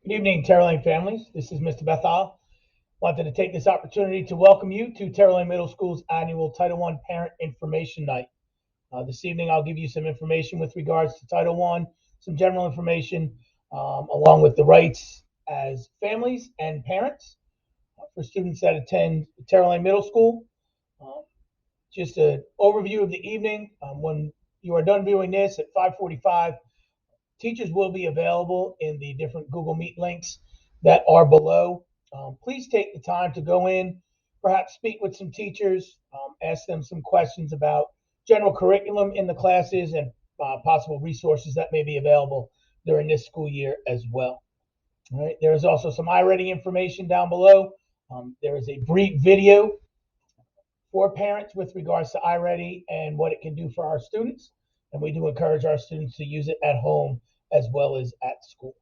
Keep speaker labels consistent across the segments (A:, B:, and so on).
A: Good evening, Terra Lane families. This is Mr. Bethal. Wanted to take this opportunity to welcome you to Terra Lane Middle School's annual Title I Parent Information Night. This evening, I'll give you some information with regards to Title I, some general information, along with the rights as families and parents for students that attend Terra Lane Middle School. Um, just an overview of the evening. When you are done viewing this at 5:45, teachers will be available in the different Google Meet links that are below. Please take the time to go in, perhaps speak with some teachers, ask them some questions about general curriculum in the classes and possible resources that may be available during this school year as well. All right, there is also some iReady information down below. There is a brief video for parents with regards to iReady and what it can do for our students. And we do encourage our students to use it at home as well as at school.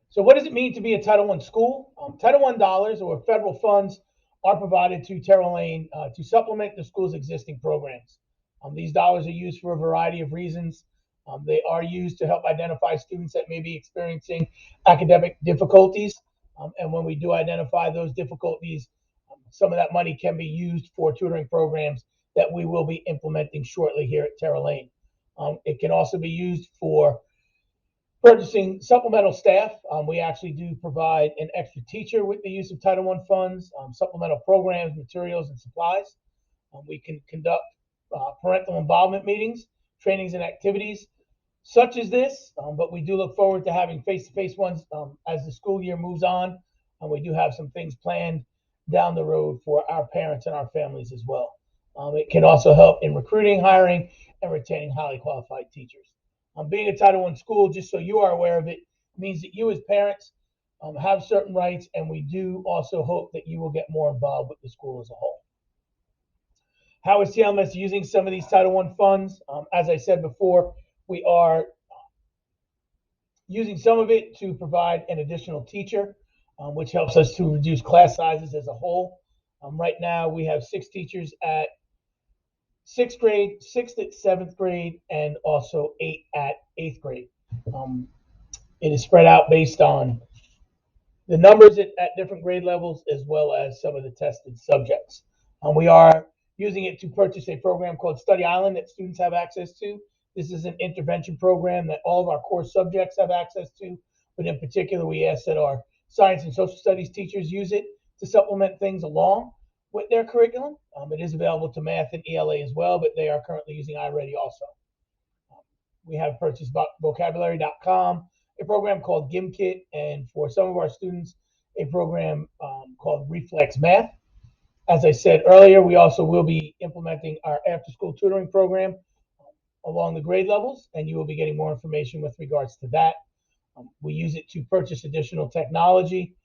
A: So what does it mean to be a Title I school? Title I dollars or federal funds are provided to Terra Lane to supplement the school's existing programs. These dollars are used for a variety of reasons. They are used to help identify students that may be experiencing academic difficulties. And when we do identify those difficulties, some of that money can be used for tutoring programs that we will be implementing shortly here at Terra Lane. It can also be used for purchasing supplemental staff. We actually do provide an extra teacher with the use of Title I funds, supplemental programs, materials, and supplies. We can conduct parental involvement meetings, trainings, and activities such as this, but we do look forward to having face-to-face ones as the school year moves on. And we do have some things planned down the road for our parents and our families as well. It can also help in recruiting, hiring, and retaining highly qualified teachers. Being a Title I school, just so you are aware of it, means that you as parents have certain rights, and we do also hope that you will get more involved with the school as a whole. How is TLMS using some of these Title I funds? As I said before, we are using some of it to provide an additional teacher, which helps us to reduce class sizes as a whole. Right now, we have 6 teachers at sixth grade, 6th at 7th grade, and also 8 at 8th grade. Um, it is spread out based on the numbers at different grade levels as well as some of the tested subjects. We are using it to purchase a program called Study Island that students have access to. This is an intervention program that all of our core subjects have access to, but in particular, we ask that our science and social studies teachers use it to supplement things along with their curriculum. It is available to math and ELA as well, but they are currently using iReady also. We have purchased vocabulary.com, a program called GimKit, and for some of our students, a program called Reflex Math. As I said earlier, we also will be implementing our after-school tutoring program along the grade levels, and you will be getting more information with regards to that. We use it to purchase additional technology,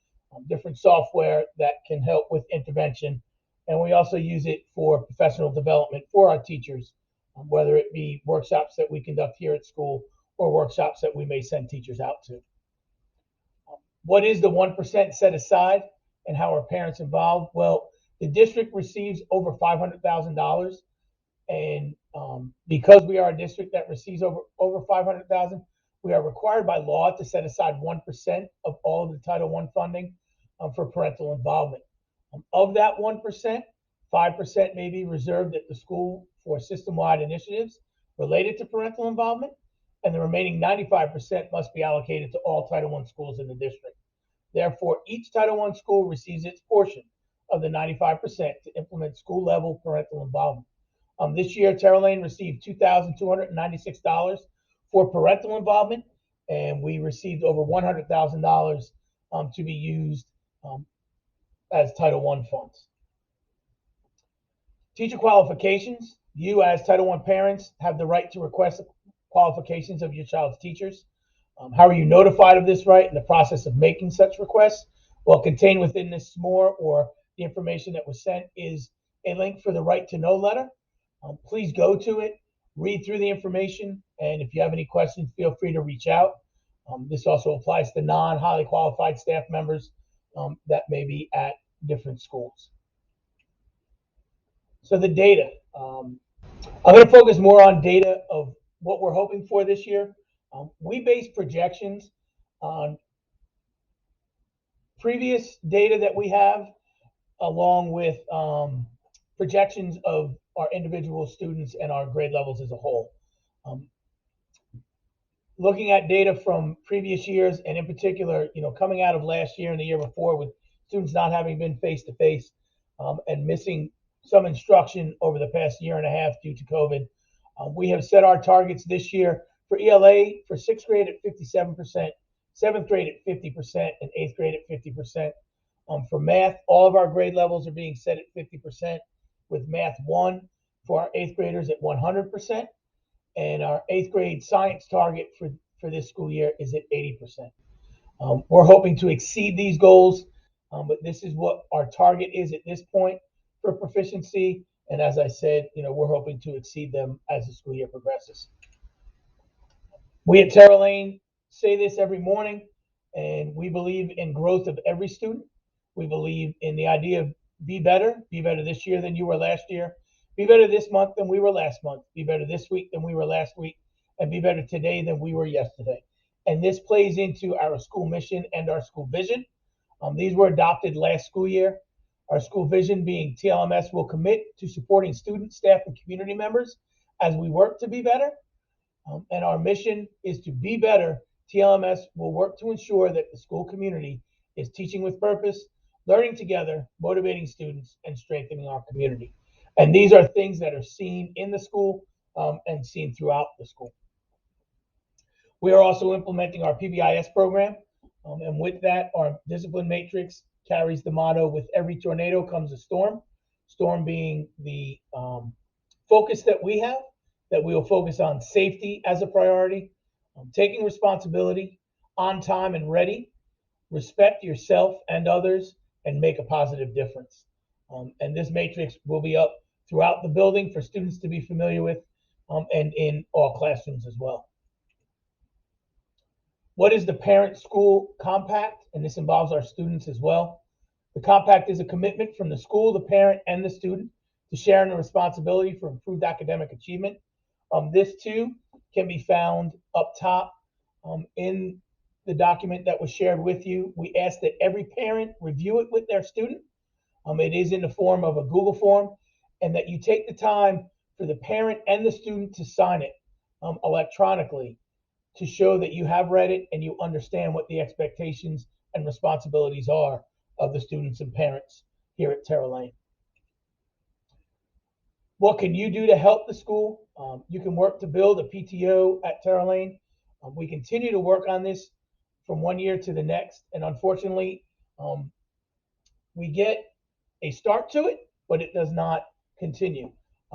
A: different software that can help with intervention, and we also use it for professional development for our teachers, whether it be workshops that we conduct here at school or workshops that we may send teachers out to. What is the 1% set aside and how are parents involved? Well, the district receives over $500,000, and because we are a district that receives over $500,000, we are required by law to set aside 1% of all of the Title I funding for parental involvement. Of that 1%, 5% may be reserved at the school for system-wide initiatives related to parental involvement, and the remaining 95% must be allocated to all Title I schools in the district. Therefore, each Title I school receives its portion of the 95% to implement school-level parental involvement. This year, Terra Lane received $2,296 for parental involvement, and we received over $100,000 to be used as Title I funds. Teacher qualifications. You, as Title I parents, have the right to request qualifications of your child's teachers. How are you notified of this right and the process of making such requests? Well, contained within this SMORE or the information that was sent is a link for the right to know letter. Please go to it, read through the information, and if you have any questions, feel free to reach out. This also applies to non-highly qualified staff members that may be at different schools. So the data. I'm going to focus more on data of what we're hoping for this year. We base projections on previous data that we have, along with projections of our individual students and our grade levels as a whole. Um, Looking at data from previous years, and in particular, coming out of last year and the year before, with students not having been face to face and missing some instruction over the past year and a half due to COVID, we have set our targets this year for ELA for sixth grade at 57%, seventh grade at 50%, and eighth grade at 50%. For math, all of our grade levels are being set at 50%, with math 1 for our eighth graders at 100%. And our eighth grade science target for this school year is at 80%. We're hoping to exceed these goals, but this is what our target is at this point for proficiency. And as I said, we're hoping to exceed them as the school year progresses. We at Terra Lane say this every morning, and we believe in growth of every student. We believe in the idea of be better this year than you were last year, be better this month than we were last month, be better this week than we were last week, and be better today than we were yesterday. And this plays into our school mission and our school vision. These were adopted last school year. Our school vision being TLMS will commit to supporting students, staff, and community members as we work to be better. And our mission is to be better. TLMS will work to ensure that the school community is teaching with purpose, learning together, motivating students, and strengthening our community. And these are things that are seen in the school and seen throughout the school. We are also implementing our PBIS program. And with that, our discipline matrix carries the motto, with every tornado comes a storm. Storm being the focus that we have, that we will focus on safety as a priority, taking responsibility, on time and ready, respect yourself and others, and make a positive difference. And this matrix will be up throughout the building for students to be familiar with, and in all classrooms as well. What is the Parent School Compact? And this involves our students as well. The compact is a commitment from the school, the parent, and the student to sharing the responsibility for improved academic achievement. This too can be found up top in the document that was shared with you. We ask that every parent review it with their student. It is in the form of a Google form, and that you take the time for the parent and the student to sign it electronically, to show that you have read it and you understand what the expectations and responsibilities are of the students and parents here at Terra Lane. What can you do to help the school? You can work to build a PTO at Terra Lane. We continue to work on this from one year to the next, and unfortunately, we get a start to it, but it does not continue.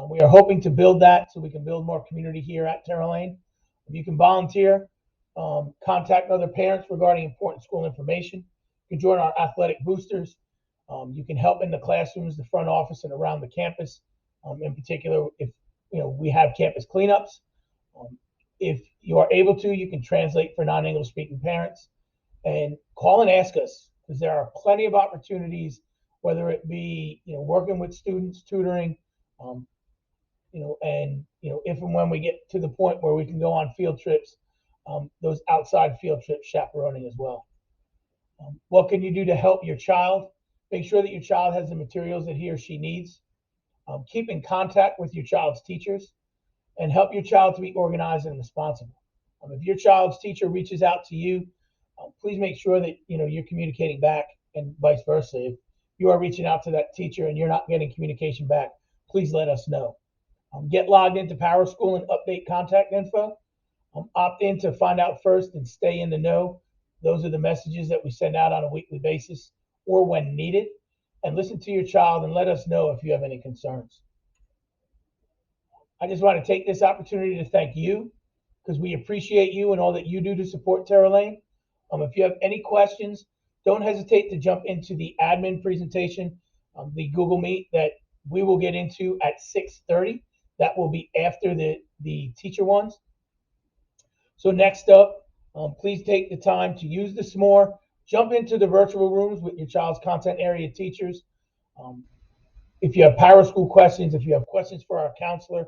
A: We are hoping to build that so we can build more community here at Terra Lane. You can volunteer, contact other parents regarding important school information. You can join our athletic boosters. You can help in the classrooms, the front office, and around the campus. In particular, if we have campus cleanups. If you are able to, you can translate for non-English speaking parents, and call and ask us, because there are plenty of opportunities, whether it be working with students, tutoring, and if and when we get to the point where we can go on field trips, those outside field trips, chaperoning as well. What can you do to help your child? Make sure that your child has the materials that he or she needs. Keep in contact with your child's teachers, and help your child to be organized and responsible. If your child's teacher reaches out to you, please make sure that you're communicating back, and vice versa. If you are reaching out to that teacher and you're not getting communication back, please let us know. Get logged into PowerSchool and update contact info. Opt in to find out first and stay in the know. Those are the messages that we send out on a weekly basis or when needed. And listen to your child and let us know if you have any concerns. I just want to take this opportunity to thank you, because we appreciate you and all that you do to support Terra Lane. If you have any questions, don't hesitate to jump into the admin presentation, the Google Meet that we will get into at 6:30. That will be after the teacher ones. So next up, please take the time to use this more. Jump into the virtual rooms with your child's content area teachers. If you have PowerSchool questions, if you have questions for our counselor,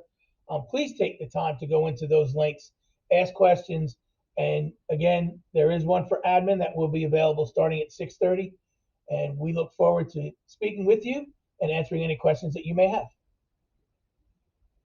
A: please take the time to go into those links, ask questions. And again, there is one for admin that will be available starting at 6:30. And we look forward to speaking with you and answering any questions that you may have.